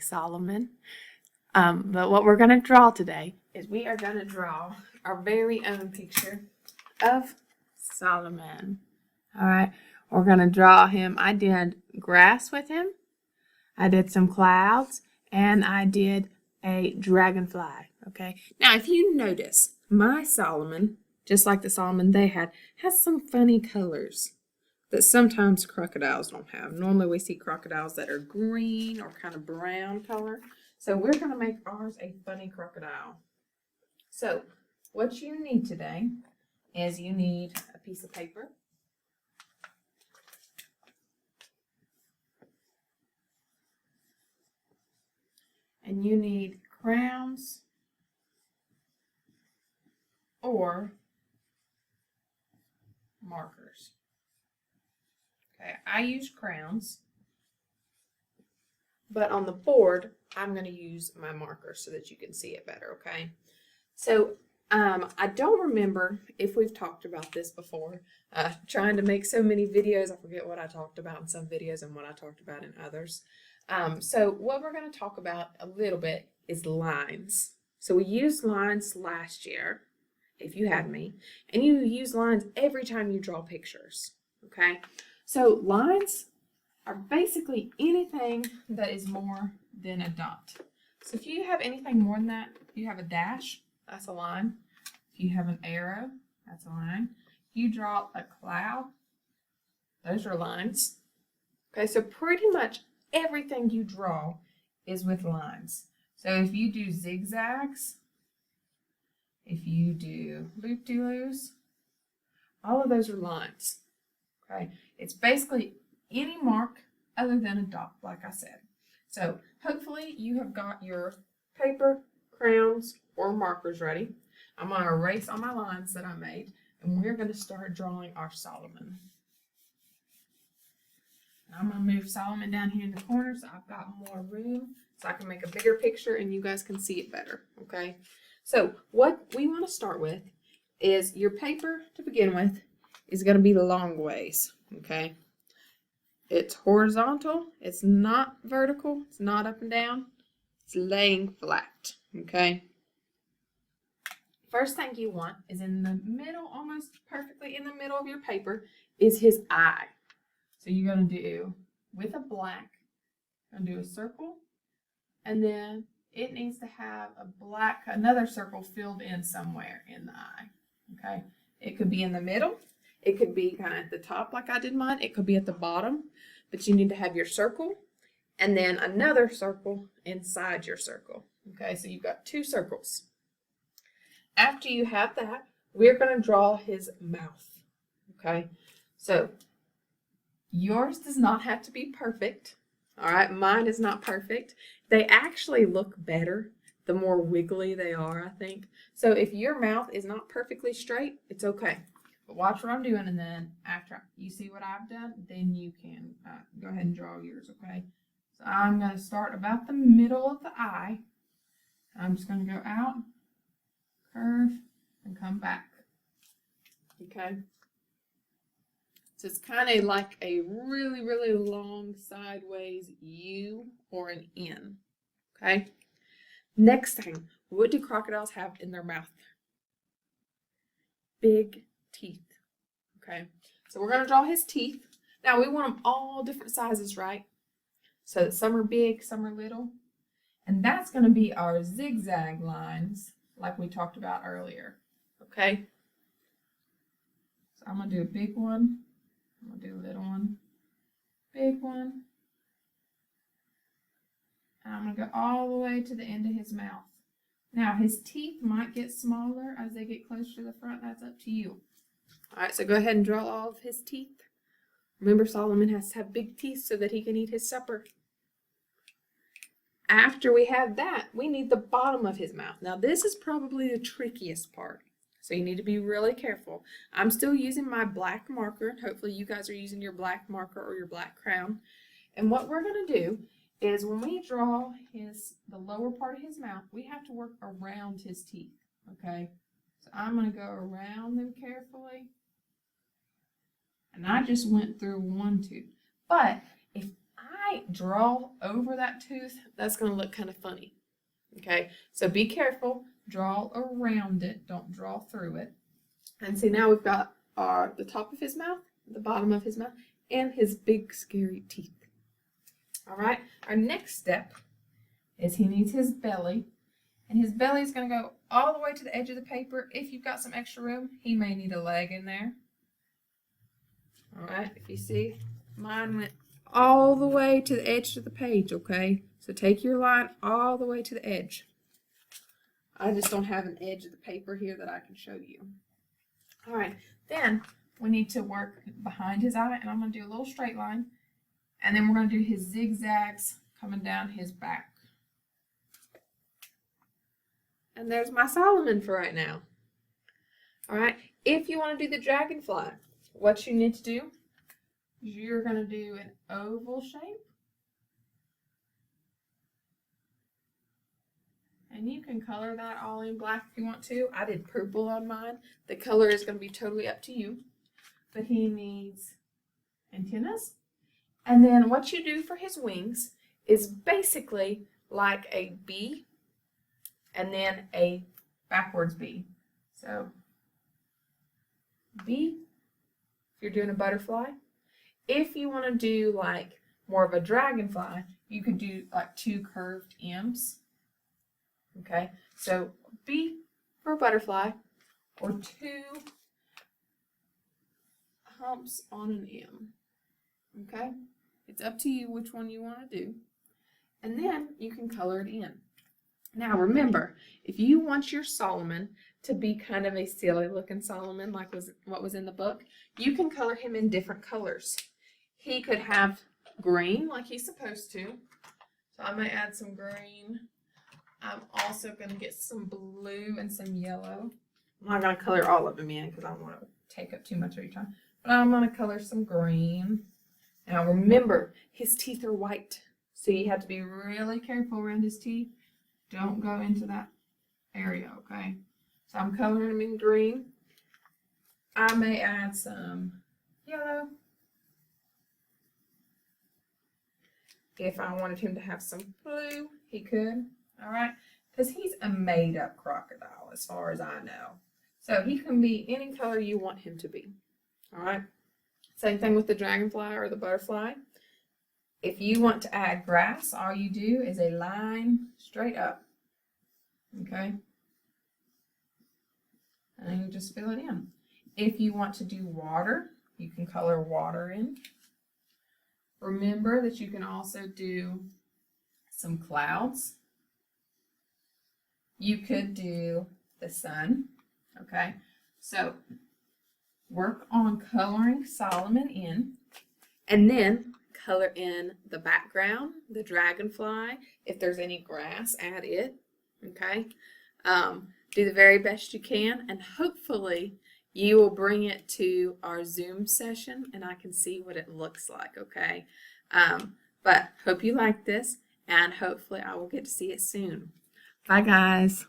Solomon. But what we're going to draw today is we are going to draw our very own picture of Solomon. All right, we're going to draw him. I did grass with him, I did some clouds, and I did a dragonfly. Okay, now if you notice, my Solomon, just like the Solomon they had, has some funny colors that sometimes crocodiles don't have. Normally we see crocodiles that are green or kind of brown color. So we're going to make ours a funny crocodile. So what you need today is you need a piece of paper. And you need crayons or markers. Okay, I use crayons, but on the board, I'm going to use my marker so that you can see it better, okay? So I don't remember if we've talked about this before. Trying to make so many videos, I forget what I talked about in some videos and what I talked about in others. So what we're going to talk about a little bit is lines. So we used lines last year, if you had me, and you use lines every time you draw pictures, okay? So lines are basically anything that is more than a dot. So if you have anything more than that, if you have a dash, that's a line. If you have an arrow, that's a line. If you draw a cloud, those are lines. Okay, so pretty much everything you draw is with lines. So if you do zigzags, if you do loop-de-loos, all of those are lines. Okay, it's basically any mark other than a dot, like I said. So hopefully you have got your paper, crayons, or markers ready. I'm going to erase all my lines that I made, and we're going to start drawing our Solomon. I'm going to move Solomon down here in the corner so I've got more room so I can make a bigger picture and you guys can see it better, okay? So what we want to start with is your paper to begin with is going to be the long ways, okay? It's horizontal, it's not vertical, it's not up and down, it's laying flat, okay? First thing you want is in the middle, almost perfectly in the middle of your paper, is his eye. So you're going to do, with a black, going to do a circle, and then it needs to have a black, another circle filled in somewhere in the eye, okay? It could be in the middle, it could be kind of at the top like I did mine, it could be at the bottom, but you need to have your circle, and then another circle inside your circle, okay? So you've got two circles. After you have that, we're going to draw his mouth, okay? So yours does not have to be perfect, all right? Mine is not perfect. They actually look better the more wiggly they are, I think. So if your mouth is not perfectly straight, it's okay. But watch what I'm doing, and then after you see what I've done, then you can go ahead and draw yours, okay? So I'm going to start about the middle of the eye. I'm just going to go out, curve, and come back, okay? So it's kind of like a really, really long sideways U or an N, okay? Next thing, what do crocodiles have in their mouth? Big teeth, okay? So we're going to draw his teeth. Now we want them all different sizes, right? So some are big, some are little. And that's going to be our zigzag lines like we talked about earlier, okay? So I'm going to do a big one. I'm going to do a little one, big one, and I'm going to go all the way to the end of his mouth. Now, his teeth might get smaller as they get closer to the front. That's up to you. All right, so go ahead and draw all of his teeth. Remember, Solomon has to have big teeth so that he can eat his supper. After we have that, we need the bottom of his mouth. Now, this is probably the trickiest part. So you need to be really careful. I'm still using my black marker. Hopefully you guys are using your black marker or your black crayon. And what we're going to do is when we draw the lower part of his mouth, we have to work around his teeth, okay? So I'm going to go around them carefully. And I just went through one tooth. But if might draw over that tooth, that's going to look kind of funny. Okay, so be careful. Draw around it. Don't draw through it. And see, now we've got the top of his mouth, the bottom of his mouth, and his big scary teeth. All right, our next step is he needs his belly. And his belly is going to go all the way to the edge of the paper. If you've got some extra room, he may need a leg in there. All right, if you see, mine went all the way to the edge of the page, okay? So take your line all the way to the edge. I just don't have an edge of the paper here that I can show you. All right, then we need to work behind his eye, and I'm going to do a little straight line. And then we're going to do his zigzags coming down his back. And there's my Solomon for right now. All right, if you want to do the dragonfly, what you need to do is you're going to do an oval shape. And you can color that all in black if you want to. I did purple on mine. The color is going to be totally up to you. But he needs antennas. And then what you do for his wings is basically like a bee and then a backwards bee. So bee, if you're doing a butterfly. If you want to do like more of a dragonfly, you could do like 2 curved M's. Okay, so bee for a butterfly, or 2 humps on an M. Okay, it's up to you which one you want to do. And then you can color it in. Now remember, if you want your Solomon to be kind of a silly looking Solomon like what was in the book, you can color him in different colors. He could have green like he's supposed to. So I may add some green. I'm also going to get some blue and some yellow. I'm not going to color all of them in because I don't want to take up too much of your time. But I'm going to color some green. Now remember, his teeth are white. So you have to be really careful around his teeth. Don't go into that area, okay? So I'm coloring them in green. I may add some yellow. If I wanted him to have some blue, he could. All right, because he's a made-up crocodile as far as I know. So he can be any color you want him to be. All right, same thing with the dragonfly or the butterfly. If you want to add grass, all you do is a line straight up. Okay, and you just fill it in. If you want to do water, you can color water in. Remember that you can also do some clouds. You could do the sun, okay? So work on coloring Solomon in, and then color in the background, the dragonfly. If there's any grass, add it, okay? Do the very best you can, and hopefully you will bring it to our Zoom session, and I can see what it looks like, okay? But hope you like this, and hopefully I will get to see it soon. Bye, guys.